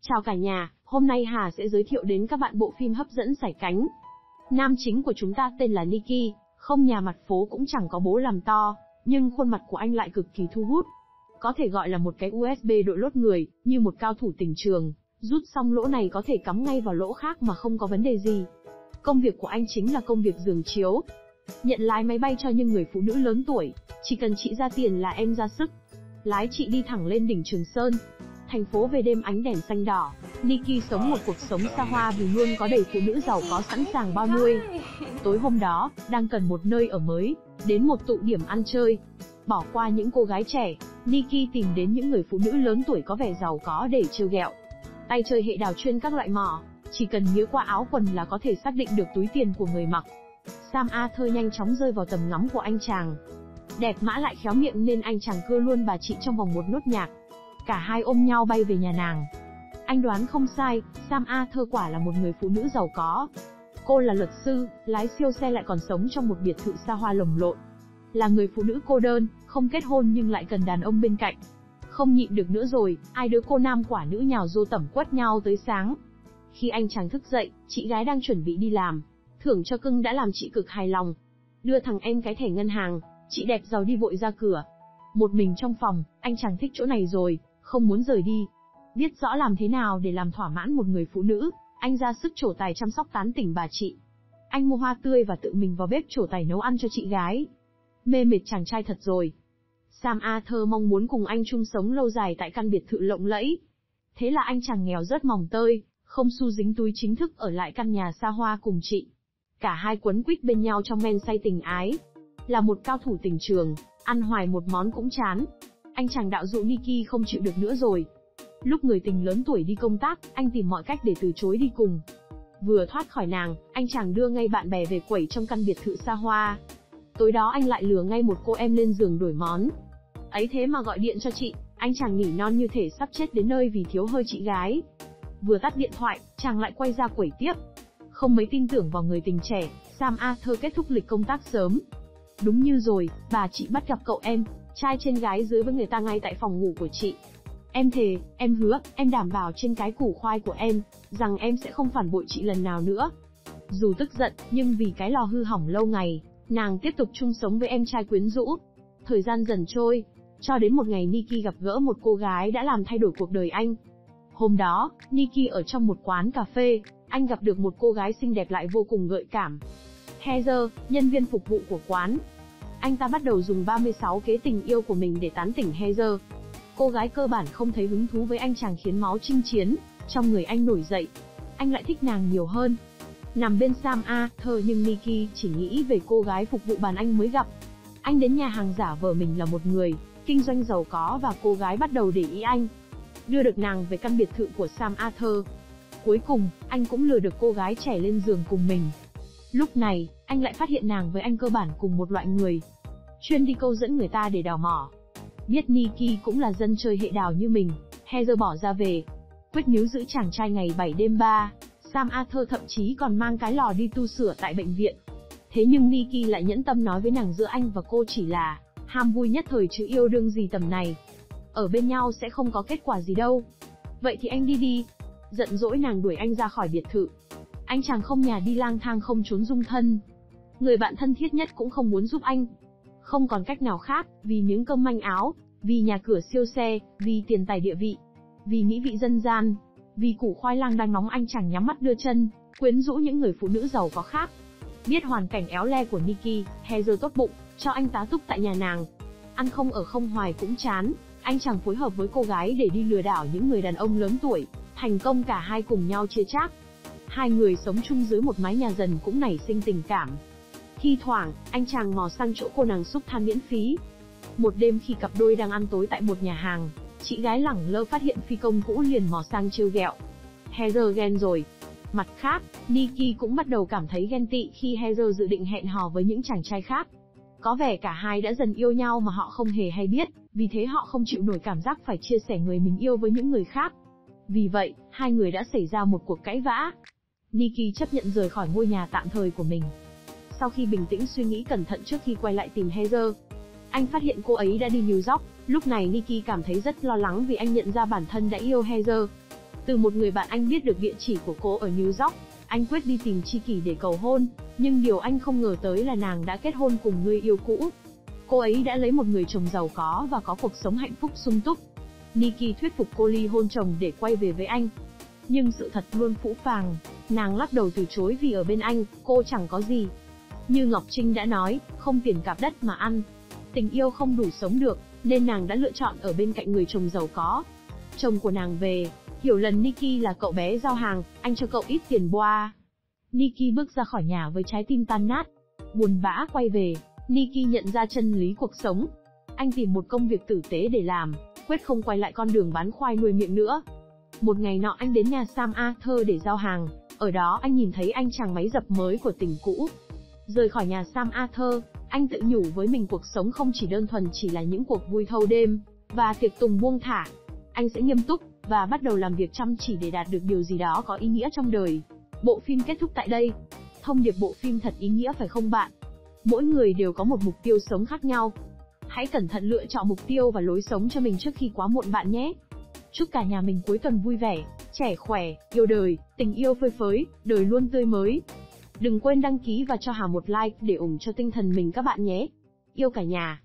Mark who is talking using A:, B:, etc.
A: Chào cả nhà, hôm nay Hà sẽ giới thiệu đến các bạn bộ phim hấp dẫn Sải Cánh. Nam chính của chúng ta tên là Nicky, không nhà mặt phố cũng chẳng có bố làm to, nhưng khuôn mặt của anh lại cực kỳ thu hút. Có thể gọi là một cái USB đội lốt người, như một cao thủ tình trường, rút xong lỗ này có thể cắm ngay vào lỗ khác mà không có vấn đề gì. Công việc của anh chính là công việc giường chiếu, nhận lái máy bay cho những người phụ nữ lớn tuổi, chỉ cần chị ra tiền là em ra sức. Lái chị đi thẳng lên đỉnh Trường Sơn, thành phố về đêm ánh đèn xanh đỏ. Nicky sống một cuộc sống xa hoa vì luôn có đầy phụ nữ giàu có sẵn sàng bao nuôi. Tối hôm đó, đang cần một nơi ở mới, đến một tụ điểm ăn chơi. Bỏ qua những cô gái trẻ, Nicky tìm đến những người phụ nữ lớn tuổi có vẻ giàu có để trêu ghẹo. Tay chơi hệ đào chuyên các loại mỏ, chỉ cần nhớ qua áo quần là có thể xác định được túi tiền của người mặc. Sam Arthur nhanh chóng rơi vào tầm ngắm của anh chàng. Đẹp mã lại khéo miệng nên anh chàng cưa luôn bà chị trong vòng một nốt nhạc. Cả hai ôm nhau bay về nhà nàng. Anh đoán không sai, Sam Arthur quả là một người phụ nữ giàu có. Cô là luật sư, lái siêu xe lại còn sống trong một biệt thự xa hoa lồng lộn. Là người phụ nữ cô đơn, không kết hôn nhưng lại cần đàn ông bên cạnh. Không nhịn được nữa rồi, ai đứa cô nam quả nữ nhào rô tẩm quất nhau tới sáng. Khi anh chàng thức dậy, chị gái đang chuẩn bị đi làm. Thưởng cho cưng đã làm chị cực hài lòng. Đưa thằng em cái thẻ ngân hàng, chị đẹp giàu đi vội ra cửa. Một mình trong phòng, anh chàng thích chỗ này rồi, không muốn rời đi. Biết rõ làm thế nào để làm thỏa mãn một người phụ nữ, anh ra sức trổ tài chăm sóc tán tỉnh bà chị. Anh mua hoa tươi và tự mình vào bếp trổ tài nấu ăn cho chị gái. Mê mệt chàng trai thật rồi. Sam Arthur mong muốn cùng anh chung sống lâu dài tại căn biệt thự lộng lẫy. Thế là anh chàng nghèo rớt mồng tơi, không xu dính túi chính thức ở lại căn nhà xa hoa cùng chị. Cả hai quấn quýt bên nhau trong men say tình ái. Là một cao thủ tình trường, ăn hoài một món cũng chán. Anh chàng đạo dụ Nicky không chịu được nữa rồi. Lúc người tình lớn tuổi đi công tác, anh tìm mọi cách để từ chối đi cùng. Vừa thoát khỏi nàng, anh chàng đưa ngay bạn bè về quẩy trong căn biệt thự xa hoa. Tối đó anh lại lừa ngay một cô em lên giường đổi món. Ấy thế mà gọi điện cho chị, anh chàng nỉ non như thể sắp chết đến nơi vì thiếu hơi chị gái. Vừa tắt điện thoại, chàng lại quay ra quẩy tiếp. Không mấy tin tưởng vào người tình trẻ, Sam Arthur kết thúc lịch công tác sớm. Đúng như rồi, bà chị bắt gặp cậu em, trai trên gái dưới với người ta ngay tại phòng ngủ của chị. Em thề, em hứa, em đảm bảo trên cái củ khoai của em, rằng em sẽ không phản bội chị lần nào nữa. Dù tức giận, nhưng vì cái lò hư hỏng lâu ngày, nàng tiếp tục chung sống với em trai quyến rũ. Thời gian dần trôi, cho đến một ngày Nicky gặp gỡ một cô gái đã làm thay đổi cuộc đời anh. Hôm đó, Nicky ở trong một quán cà phê, anh gặp được một cô gái xinh đẹp lại vô cùng gợi cảm. Heather, nhân viên phục vụ của quán. Anh ta bắt đầu dùng 36 kế tình yêu của mình để tán tỉnh Heather. Cô gái cơ bản không thấy hứng thú với anh chàng khiến máu chinh chiến trong người anh nổi dậy. Anh lại thích nàng nhiều hơn. Nằm bên Sam Arthur nhưng Nicky chỉ nghĩ về cô gái phục vụ bàn anh mới gặp. Anh đến nhà hàng giả vờ mình là một người kinh doanh giàu có và cô gái bắt đầu để ý anh. Đưa được nàng về căn biệt thự của Sam Arthur. Cuối cùng, anh cũng lừa được cô gái trẻ lên giường cùng mình. Lúc này, anh lại phát hiện nàng với anh cơ bản cùng một loại người, chuyên đi câu dẫn người ta để đào mỏ. Biết Nicky cũng là dân chơi hệ đào như mình, Heather bỏ ra về, quyết níu giữ chàng trai ngày 7 đêm 3. Sam Arthur thậm chí còn mang cái lò đi tu sửa tại bệnh viện. Thế nhưng Nicky lại nhẫn tâm nói với nàng giữa anh và cô chỉ là ham vui nhất thời chứ yêu đương gì tầm này. Ở bên nhau sẽ không có kết quả gì đâu. Vậy thì anh đi đi. Giận dỗi nàng đuổi anh ra khỏi biệt thự. Anh chàng không nhà đi lang thang không trốn dung thân. Người bạn thân thiết nhất cũng không muốn giúp anh. Không còn cách nào khác, vì miếng cơm manh áo, vì nhà cửa siêu xe, vì tiền tài địa vị, vì mỹ vị dân gian, vì củ khoai lang đang nóng, anh chàng nhắm mắt đưa chân, quyến rũ những người phụ nữ giàu có khác. Biết hoàn cảnh éo le của Nicky, Heather tốt bụng, cho anh tá túc tại nhà nàng. Ăn không ở không hoài cũng chán, anh chàng phối hợp với cô gái để đi lừa đảo những người đàn ông lớn tuổi. Thành công cả hai cùng nhau chia chác. Hai người sống chung dưới một mái nhà dần cũng nảy sinh tình cảm. Thi thoảng, anh chàng mò sang chỗ cô nàng xúc than miễn phí. Một đêm khi cặp đôi đang ăn tối tại một nhà hàng, chị gái lẳng lơ phát hiện phi công cũ liền mò sang trêu ghẹo. Heather ghen rồi. Mặt khác, Nicky cũng bắt đầu cảm thấy ghen tị khi Heather dự định hẹn hò với những chàng trai khác. Có vẻ cả hai đã dần yêu nhau mà họ không hề hay biết, vì thế họ không chịu nổi cảm giác phải chia sẻ người mình yêu với những người khác. Vì vậy, hai người đã xảy ra một cuộc cãi vã. Nicky chấp nhận rời khỏi ngôi nhà tạm thời của mình. Sau khi bình tĩnh suy nghĩ cẩn thận trước khi quay lại tìm Heather, anh phát hiện cô ấy đã đi New York. Lúc này Nicky cảm thấy rất lo lắng vì anh nhận ra bản thân đã yêu Heather. Từ một người bạn anh biết được địa chỉ của cô ở New York, anh quyết đi tìm tri kỷ để cầu hôn, nhưng điều anh không ngờ tới là nàng đã kết hôn cùng người yêu cũ. Cô ấy đã lấy một người chồng giàu có và có cuộc sống hạnh phúc sung túc. Nikki thuyết phục cô ly hôn chồng để quay về với anh. Nhưng sự thật luôn phũ phàng, nàng lắc đầu từ chối vì ở bên anh, cô chẳng có gì. Như Ngọc Trinh đã nói, không tiền cạp đất mà ăn. Tình yêu không đủ sống được, nên nàng đã lựa chọn ở bên cạnh người chồng giàu có. Chồng của nàng về, hiểu lần Nikki là cậu bé giao hàng, anh cho cậu ít tiền boa. Nikki bước ra khỏi nhà với trái tim tan nát. Buồn bã quay về, Nikki nhận ra chân lý cuộc sống. Anh tìm một công việc tử tế để làm, quyết không quay lại con đường bán khoai nuôi miệng nữa. Một ngày nọ anh đến nhà Sam Arthur để giao hàng, ở đó anh nhìn thấy anh chàng máy dập mới của tình cũ. Rời khỏi nhà Sam Arthur, anh tự nhủ với mình cuộc sống không chỉ đơn thuần chỉ là những cuộc vui thâu đêm, và tiệc tùng buông thả. Anh sẽ nghiêm túc, và bắt đầu làm việc chăm chỉ để đạt được điều gì đó có ý nghĩa trong đời. Bộ phim kết thúc tại đây. Thông điệp bộ phim thật ý nghĩa phải không bạn? Mỗi người đều có một mục tiêu sống khác nhau. Hãy cẩn thận lựa chọn mục tiêu và lối sống cho mình trước khi quá muộn bạn nhé. Chúc cả nhà mình cuối tuần vui vẻ, trẻ khỏe, yêu đời, tình yêu phơi phới, đời luôn tươi mới. Đừng quên đăng ký và cho Hà một like để ủng cho tinh thần mình các bạn nhé. Yêu cả nhà.